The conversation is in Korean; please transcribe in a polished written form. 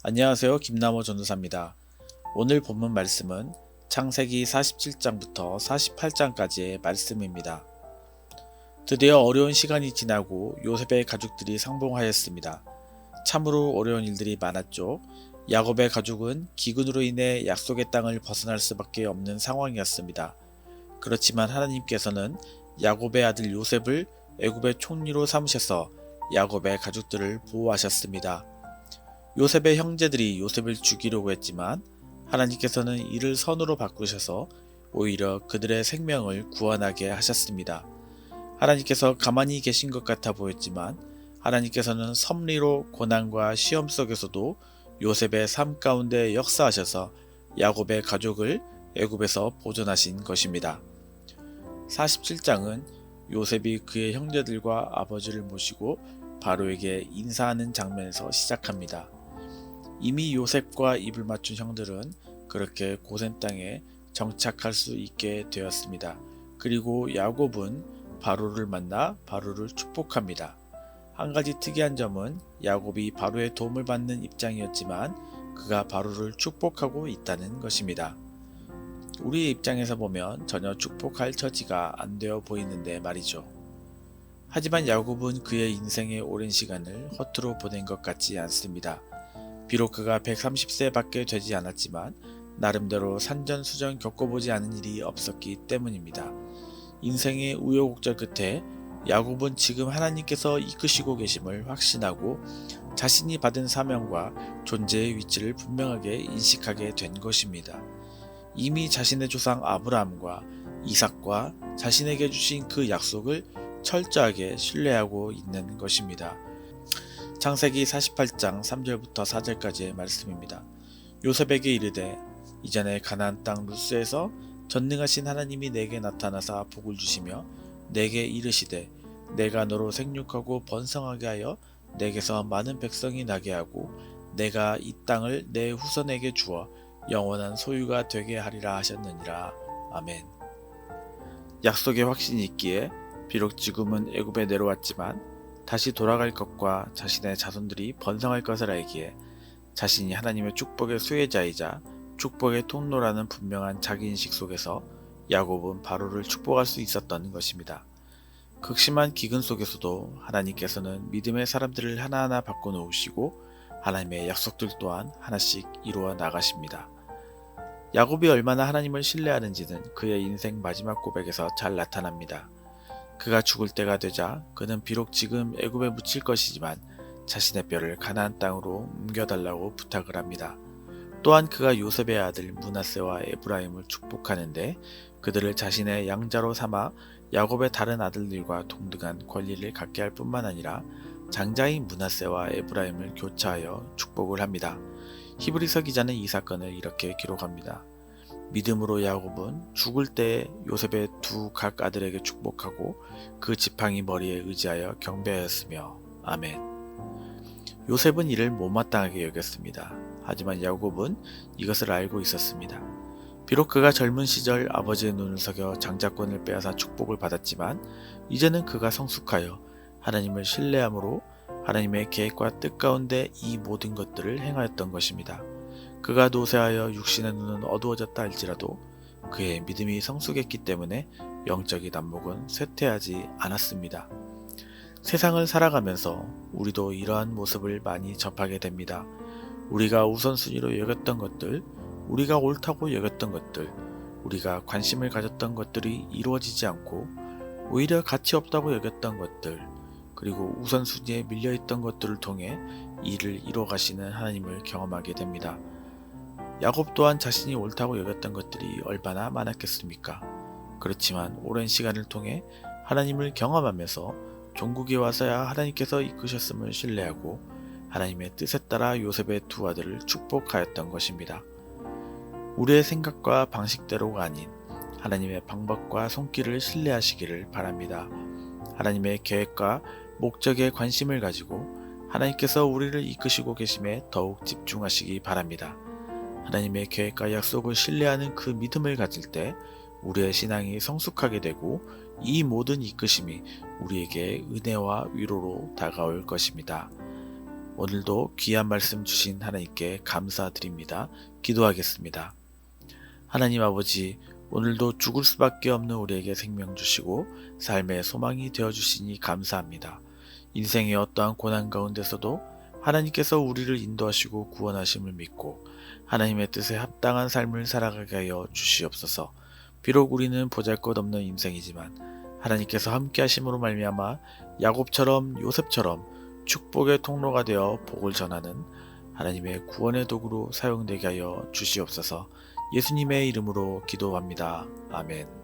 안녕하세요. 김남호 전도사입니다. 오늘 본문 말씀은 창세기 47장부터 48장까지의 말씀입니다. 드디어 어려운 시간이 지나고 요셉의 가족들이 상봉하였습니다. 참으로 어려운 일들이 많았죠. 야곱의 가족은 기근으로 인해 약속의 땅을 벗어날 수밖에 없는 상황이었습니다. 그렇지만 하나님께서는 야곱의 아들 요셉을 애굽의 총리로 삼으셔서 야곱의 가족들을 보호하셨습니다. 요셉의 형제들이 요셉을 죽이려고 했지만 하나님께서는 이를 선으로 바꾸셔서 오히려 그들의 생명을 구원하게 하셨습니다. 하나님께서 가만히 계신 것 같아 보였지만 하나님께서는 섭리로 고난과 시험 속에서도 요셉의 삶 가운데 역사하셔서 야곱의 가족을 애굽에서 보존하신 것입니다. 47장은 요셉이 그의 형제들과 아버지를 모시고 바로에게 인사하는 장면에서 시작합니다. 이미 요셉과 입을 맞춘 형들은 그렇게 고센 땅에 정착할 수 있게 되었습니다. 그리고 야곱은 바로를 만나 바로를 축복합니다. 한 가지 특이한 점은 야곱이 바로의 도움을 받는 입장이었지만 그가 바로를 축복하고 있다는 것입니다. 우리의 입장에서 보면 전혀 축복할 처지가 안 되어 보이는데 말이죠. 하지만 야곱은 그의 인생의 오랜 시간을 허투루 보낸 것 같지 않습니다. 비록 그가 130세 밖에 되지 않았지만 나름대로 산전수전 겪어보지 않은 일이 없었기 때문입니다. 인생의 우여곡절 끝에 야곱은 지금 하나님께서 이끄시고 계심을 확신하고 자신이 받은 사명과 존재의 위치를 분명하게 인식하게 된 것입니다. 이미 자신의 조상 아브라함과 이삭과 자신에게 주신 그 약속을 철저하게 신뢰하고 있는 것입니다. 창세기 48장 3절부터 4절까지의 말씀입니다. 요셉에게 이르되 이전에 가나안 땅 루스에서 전능하신 하나님이 내게 나타나사 복을 주시며 내게 이르시되 내가 너로 생육하고 번성하게 하여 내게서 많은 백성이 나게 하고 내가 이 땅을 내 후손에게 주어 영원한 소유가 되게 하리라 하셨느니라. 아멘. 약속의 확신이 있기에 비록 지금은 애굽에 내려왔지만 다시 돌아갈 것과 자신의 자손들이 번성할 것을 알기에 자신이 하나님의 축복의 수혜자이자 축복의 통로라는 분명한 자기인식 속에서 야곱은 바로를 축복할 수 있었던 것입니다. 극심한 기근 속에서도 하나님께서는 믿음의 사람들을 하나하나 바꿔놓으시고 하나님의 약속들 또한 하나씩 이루어 나가십니다. 야곱이 얼마나 하나님을 신뢰하는지는 그의 인생 마지막 고백에서 잘 나타납니다. 그가 죽을 때가 되자 그는 비록 지금 애굽에 묻힐 것이지만 자신의 뼈를 가나안 땅으로 옮겨달라고 부탁을 합니다. 또한 그가 요셉의 아들 므낫세와 에브라임을 축복하는데 그들을 자신의 양자로 삼아 야곱의 다른 아들들과 동등한 권리를 갖게 할 뿐만 아니라 장자인 므낫세와 에브라임을 교차하여 축복을 합니다. 히브리서 기자는 이 사건을 이렇게 기록합니다. 믿음으로 야곱은 죽을 때 요셉의 두 각 아들에게 축복하고 그 지팡이 머리에 의지하여 경배하였으며 아멘. 요셉은 이를 못마땅하게 여겼습니다. 하지만 야곱은 이것을 알고 있었습니다. 비록 그가 젊은 시절 아버지의 눈을 속여 장자권을 빼앗아 축복을 받았지만 이제는 그가 성숙하여 하나님을 신뢰함으로 하나님의 계획과 뜻 가운데 이 모든 것들을 행하였던 것입니다. 그가 노쇠하여 육신의 눈은 어두워졌다 할지라도 그의 믿음이 성숙했기 때문에 영적인 안목은 쇠퇴하지 않았습니다. 세상을 살아가면서 우리도 이러한 모습을 많이 접하게 됩니다. 우리가 우선순위로 여겼던 것들, 우리가 옳다고 여겼던 것들, 우리가 관심을 가졌던 것들이 이루어지지 않고 오히려 가치 없다고 여겼던 것들, 그리고 우선순위에 밀려있던 것들을 통해 일을 이뤄가시는 하나님을 경험하게 됩니다. 야곱 또한 자신이 옳다고 여겼던 것들이 얼마나 많았겠습니까? 그렇지만 오랜 시간을 통해 하나님을 경험하면서 종국에 와서야 하나님께서 이끄셨음을 신뢰하고 하나님의 뜻에 따라 요셉의 두 아들을 축복하였던 것입니다. 우리의 생각과 방식대로가 아닌 하나님의 방법과 손길을 신뢰하시기를 바랍니다. 하나님의 계획과 목적에 관심을 가지고 하나님께서 우리를 이끄시고 계심에 더욱 집중하시기 바랍니다. 하나님의 계획과 약속을 신뢰하는 그 믿음을 가질 때 우리의 신앙이 성숙하게 되고 이 모든 이끄심이 우리에게 은혜와 위로로 다가올 것입니다. 오늘도 귀한 말씀 주신 하나님께 감사드립니다. 기도하겠습니다. 하나님 아버지, 오늘도 죽을 수밖에 없는 우리에게 생명 주시고 삶의 소망이 되어주시니 감사합니다. 인생의 어떠한 고난 가운데서도 하나님께서 우리를 인도하시고 구원하심을 믿고 하나님의 뜻에 합당한 삶을 살아가게 하여 주시옵소서. 비록 우리는 보잘것없는 인생이지만 하나님께서 함께 하심으로 말미암아 야곱처럼 요셉처럼 축복의 통로가 되어 복을 전하는 하나님의 구원의 도구로 사용되게 하여 주시옵소서. 예수님의 이름으로 기도합니다. 아멘.